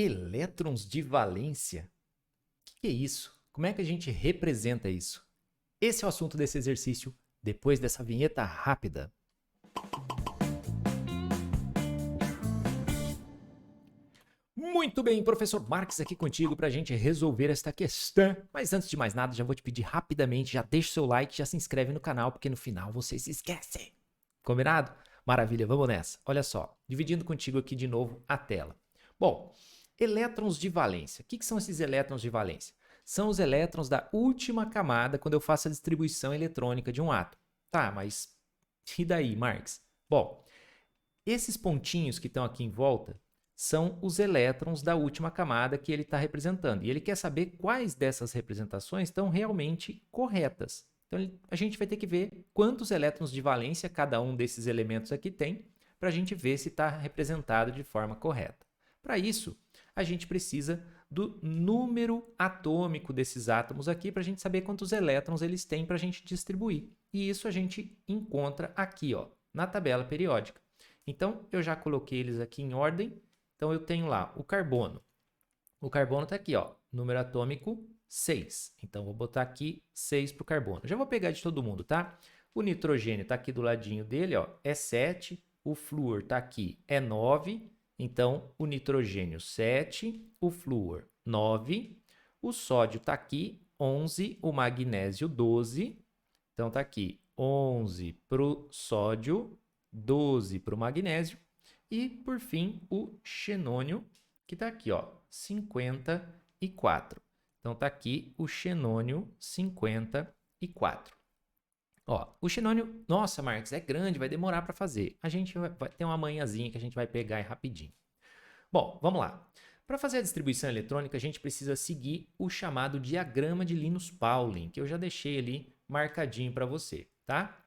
Elétrons de valência? O que é isso? Como é que a gente representa isso? Esse é o assunto desse exercício depois dessa vinheta rápida. Muito bem, professor Marques aqui contigo para a gente resolver esta questão. Mas antes de mais nada, já vou te pedir rapidamente, já deixa o seu like, já se inscreve no canal, porque no final você se esquece. Combinado? Maravilha, vamos nessa. Olha só, dividindo contigo aqui de novo a tela. Bom, elétrons de valência. O que são esses elétrons de valência? São os elétrons da última camada quando eu faço a distribuição eletrônica de um átomo. Tá, mas e daí, Marques? Bom, esses pontinhos que estão aqui em volta são os elétrons da última camada que ele está representando. E ele quer saber quais dessas representações estão realmente corretas. Então, a gente vai ter que ver quantos elétrons de valência cada um desses elementos aqui tem, para a gente ver se está representado de forma correta. Para isso, a gente precisa do número atômico desses átomos aqui, para a gente saber quantos elétrons eles têm para a gente distribuir. E isso a gente encontra aqui, ó, na tabela periódica. Então, eu já coloquei eles aqui em ordem. Então, eu tenho lá o carbono. O carbono está aqui, ó, número atômico 6. Então, vou botar aqui 6 para o carbono. Já vou pegar de todo mundo, tá? O nitrogênio está aqui do ladinho dele, ó, é 7. O flúor está aqui, é 9. Então, o nitrogênio 7, o flúor 9. O sódio está aqui, 11. O magnésio 12. Então, está aqui 11 para o sódio, 12 para o magnésio. E, por fim, o xenônio, que está aqui, ó, 54. Então, está aqui o xenônio 54. Ó, o xenônio, nossa, Marques, é grande, vai demorar para fazer. A gente vai ter uma manhãzinha que a gente vai pegar aí rapidinho. Bom, vamos lá. Para fazer a distribuição eletrônica, a gente precisa seguir o chamado diagrama de Linus-Pauling, que eu já deixei ali marcadinho para você, tá?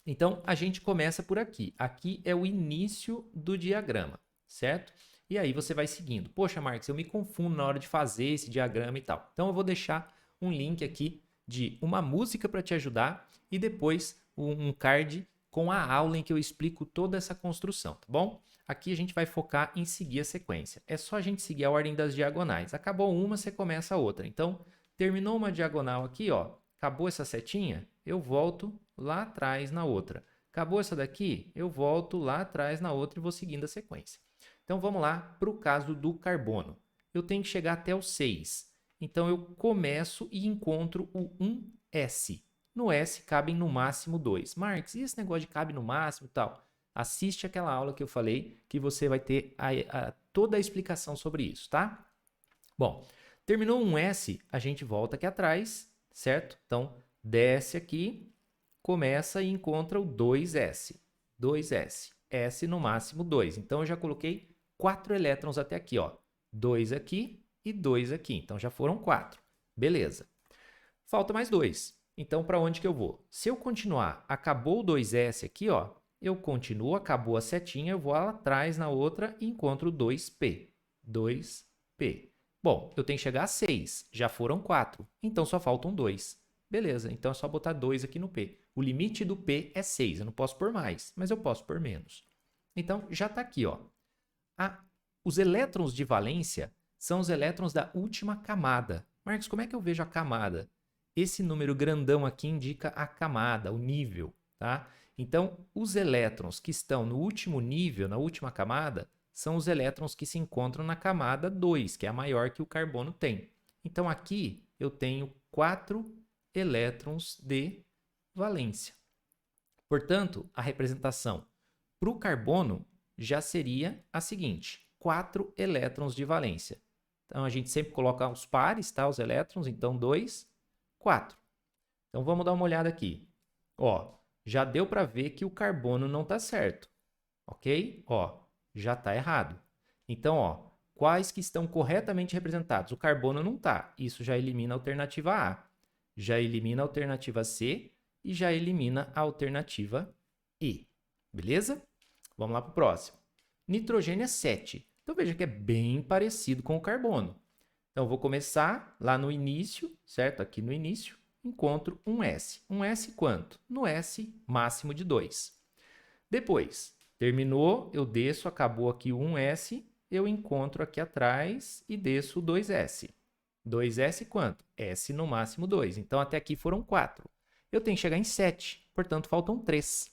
Então, a gente começa por aqui. Aqui é o início do diagrama, certo? E aí você vai seguindo. Poxa, Marcos, eu me confundo na hora de fazer esse diagrama e tal. Então, eu vou deixar um link aqui de uma música para te ajudar e depois um card com a aula em que eu explico toda essa construção, tá bom? Aqui a gente vai focar em seguir a sequência. É só a gente seguir a ordem das diagonais. Acabou uma, você começa a outra. Então, terminou uma diagonal aqui, ó. Acabou essa setinha, eu volto lá atrás na outra. Acabou essa daqui, eu volto lá atrás na outra e vou seguindo a sequência. Então, vamos lá para o caso do carbono. Eu tenho que chegar até o 6. Então, eu começo e encontro o 1s. No S cabem no máximo 2. Marcos, e esse negócio de cabe no máximo e tal? Assiste aquela aula que eu falei que você vai ter toda a explicação sobre isso, tá? Bom, terminou um S, a gente volta aqui atrás, certo? Então, desce aqui, começa e encontra o 2s. 2s. S no máximo 2. Então, eu já coloquei 4 elétrons até aqui, ó. 2 aqui e 2 aqui. Então, já foram 4. Beleza. Falta mais 2. Então, para onde que eu vou? Se eu continuar, acabou o 2s aqui, ó. Eu continuo, acabou a setinha, eu vou lá atrás na outra e encontro o 2p. 2p. Bom, eu tenho que chegar a 6. Já foram 4. Então, só faltam 2. Beleza, então é só botar 2 aqui no P. O limite do P é 6. Eu não posso pôr mais, mas eu posso pôr menos. Então, já está aqui, ó. Os elétrons de valência são os elétrons da última camada. Marcos, como é que eu vejo a camada? Esse número grandão aqui indica a camada, o nível, tá? Então, os elétrons que estão no último nível, na última camada, são os elétrons que se encontram na camada 2, que é a maior que o carbono tem. Então, aqui eu tenho 4 elétrons de valência. Portanto, a representação para o carbono já seria a seguinte: 4 elétrons de valência. Então, a gente sempre coloca os pares, tá? Os elétrons, então 2, 4. Então, vamos dar uma olhada aqui. Ó, já deu para ver que o carbono não está certo, ok? Ó, já está errado. Então, ó, quais que estão corretamente representados? O carbono não está. Isso já elimina a alternativa A. Já elimina a alternativa C e já elimina a alternativa E. Beleza? Vamos lá para o próximo. Nitrogênio é 7. Então, veja que é bem parecido com o carbono. Então, eu vou começar lá no início, certo? Aqui no início, encontro um S. Um S quanto? No S, máximo de 2. Depois, terminou, eu desço, acabou aqui o 1S, eu encontro aqui atrás e desço o 2s. 2s quanto? S no máximo 2. Então, até aqui foram 4. Eu tenho que chegar em 7, portanto, faltam 3.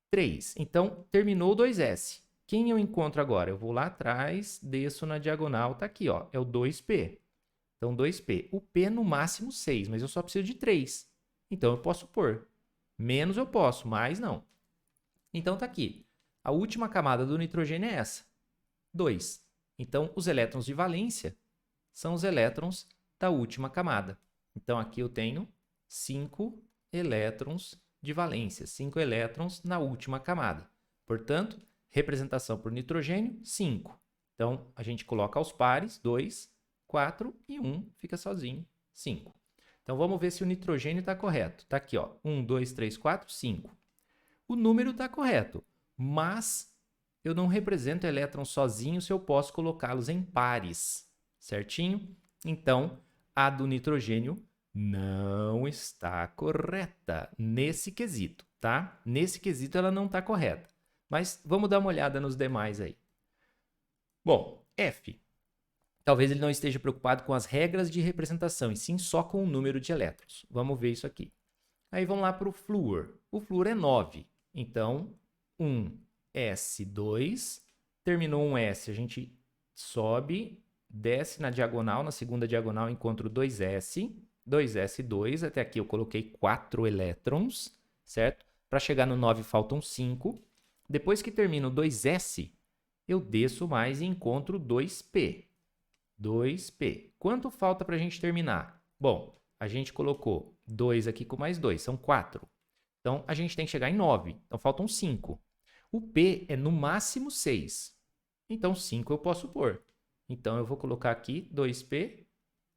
3. Então, terminou o 2s. Quem eu encontro agora? Eu vou lá atrás, desço na diagonal, tá aqui, ó, é o 2p. Então, 2p. O p no máximo 6, mas eu só preciso de 3. Então, eu posso pôr. Menos eu posso, mais não. Então, tá aqui. A última camada do nitrogênio é essa, 2. Então, os elétrons de valência são os elétrons da última camada. Então, aqui eu tenho 5 elétrons de valência, 5 elétrons na última camada. Portanto, representação por nitrogênio, 5. Então, a gente coloca aos pares, 2, 4 e 1 fica sozinho, 5. Então, vamos ver se o nitrogênio está correto. Está aqui, ó, 1, 2, 3, 4, 5. O número está correto, mas eu não represento elétrons sozinhos se eu posso colocá-los em pares, certinho? Então, a do nitrogênio não está correta nesse quesito, tá? Nesse quesito ela não está correta. Mas vamos dar uma olhada nos demais aí. Bom, F. Talvez ele não esteja preocupado com as regras de representação, e sim só com o número de elétrons. Vamos ver isso aqui. Aí vamos lá para o flúor. O flúor é 9. Então, 1s2. Terminou um S, a gente sobe, desce na diagonal, na segunda diagonal encontro 2s. 2s2, até aqui eu coloquei 4 elétrons, certo? Para chegar no 9 faltam 5. Depois que termino 2s, eu desço mais e encontro 2p. 2p. Quanto falta para a gente terminar? Bom, a gente colocou 2 aqui com mais 2, são 4. Então, a gente tem que chegar em 9. Então, faltam 5. O p é no máximo 6. Então, 5 eu posso pôr. Então, eu vou colocar aqui 2p,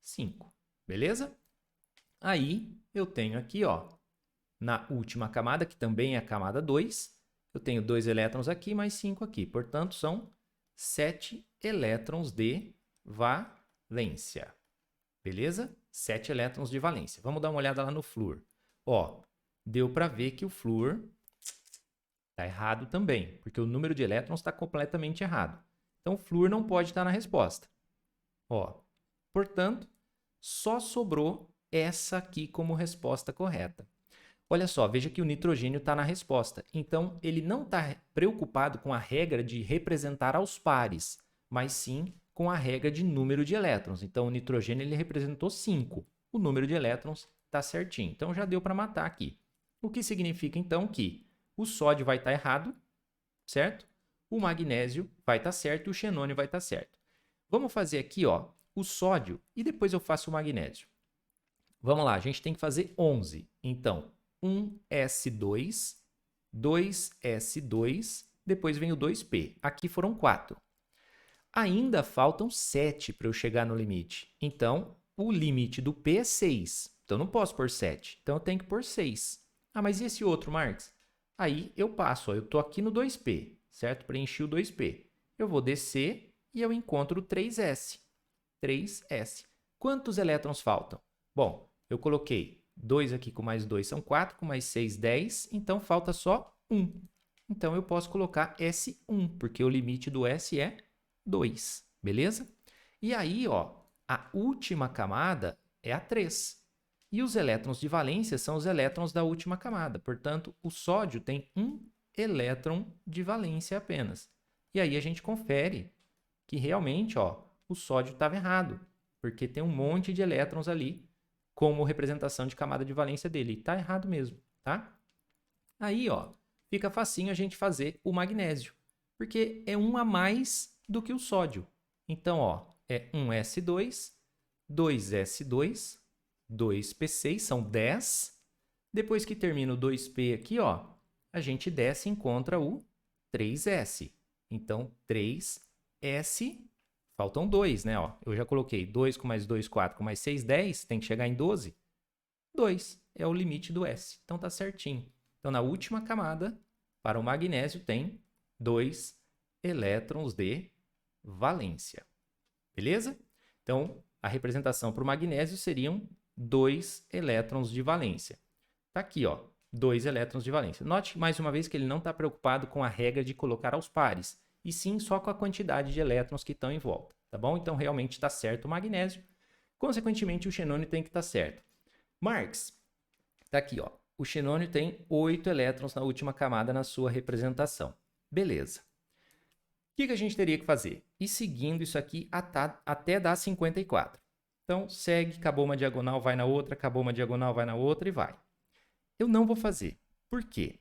5. Beleza? Aí, eu tenho aqui, ó, na última camada, que também é a camada 2, eu tenho 2 elétrons aqui, mais 5 aqui. Portanto, são 7 elétrons de valência. Beleza? 7 elétrons de valência. Vamos dar uma olhada lá no flúor. Ó, deu para ver que o flúor está errado também, porque o número de elétrons está completamente errado. Então, o flúor não pode estar na resposta. Ó, portanto, só sobrou essa aqui como resposta correta. Olha só, veja que o nitrogênio está na resposta. Então, ele não está preocupado com a regra de representar aos pares, mas sim com a regra de número de elétrons. Então, o nitrogênio ele representou 5. O número de elétrons está certinho. Então, já deu para matar aqui. O que significa, então, que o sódio vai estar errado, certo? O magnésio vai estar certo e o xenônio vai estar certo. Vamos fazer aqui, ó, o sódio e depois eu faço o magnésio. Vamos lá, a gente tem que fazer 11. Então, 1s2, 2s2, depois vem o 2p. Aqui foram 4. Ainda faltam 7 para eu chegar no limite. Então, o limite do p é 6. Então, não posso pôr 7. Então, eu tenho que pôr 6. Ah, mas e esse outro, Marx? Aí, eu passo. Ó, eu estou aqui no 2p, certo? Preenchi o 2p. Eu vou descer e eu encontro o 3s. 3s. Quantos elétrons faltam? Bom, eu coloquei 2 aqui com mais 2 são 4, com mais 6, 10. Então, falta só 1. Então, eu posso colocar S1, porque o limite do S é 2, beleza? E aí, ó, a última camada é a 3. E os elétrons de valência são os elétrons da última camada. Portanto, o sódio tem um elétron de valência apenas. E aí a gente confere que realmente, ó, o sódio estava errado, porque tem um monte de elétrons ali como representação de camada de valência dele. Está errado mesmo, tá? Aí, ó, fica facinho a gente fazer o magnésio, porque é um a mais do que o sódio. Então, ó, é 1s2, 2s2, 2p6, são 10. Depois que termina o 2p aqui, ó, a gente desce e encontra o 3s. Então, 3s, faltam 2, né? Ó, eu já coloquei 2 com mais 2, 4, com mais 6, 10, tem que chegar em 12. 2 é o limite do S, então tá certinho. Então, na última camada, para o magnésio, tem 2 elétrons de valência. Beleza? Então, a representação para o magnésio seriam 2 elétrons de valência. Tá aqui, ó, 2 elétrons de valência. Note mais uma vez que ele não está preocupado com a regra de colocar aos pares, e sim só com a quantidade de elétrons que estão em volta, tá bom? Então, realmente está certo o magnésio. Consequentemente, o xenônio tem que estar certo. Marx, tá aqui, ó. O xenônio tem 8 elétrons na última camada na sua representação. Beleza. O que a gente teria que fazer? Ir seguindo isso aqui até dar 54. Então, segue, acabou uma diagonal, vai na outra, acabou uma diagonal, vai na outra e vai. Eu não vou fazer. Por quê?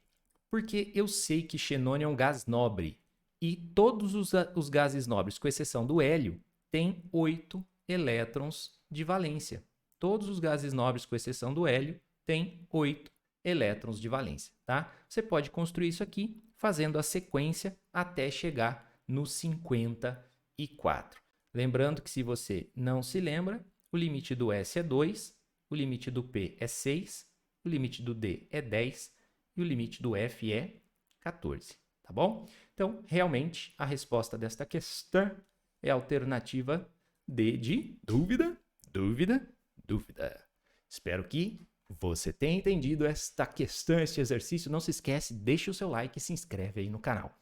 Porque eu sei que xenônio é um gás nobre. E todos os gases nobres, com exceção do hélio, têm 8 elétrons de valência. Todos os gases nobres, com exceção do hélio, têm 8 elétrons de valência, tá? Você pode construir isso aqui fazendo a sequência até chegar no 54. Lembrando que se você não se lembra, o limite do S é 2, o limite do P é 6, o limite do D é 10 e o limite do F é 14, tá bom? Então, realmente, a resposta desta questão é a alternativa D de dúvida, dúvida, dúvida. Espero que você tenha entendido esta questão, este exercício. Não se esquece, deixa o seu like e se inscreve aí no canal.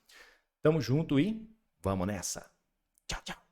Tamo junto e vamos nessa. Tchau, tchau.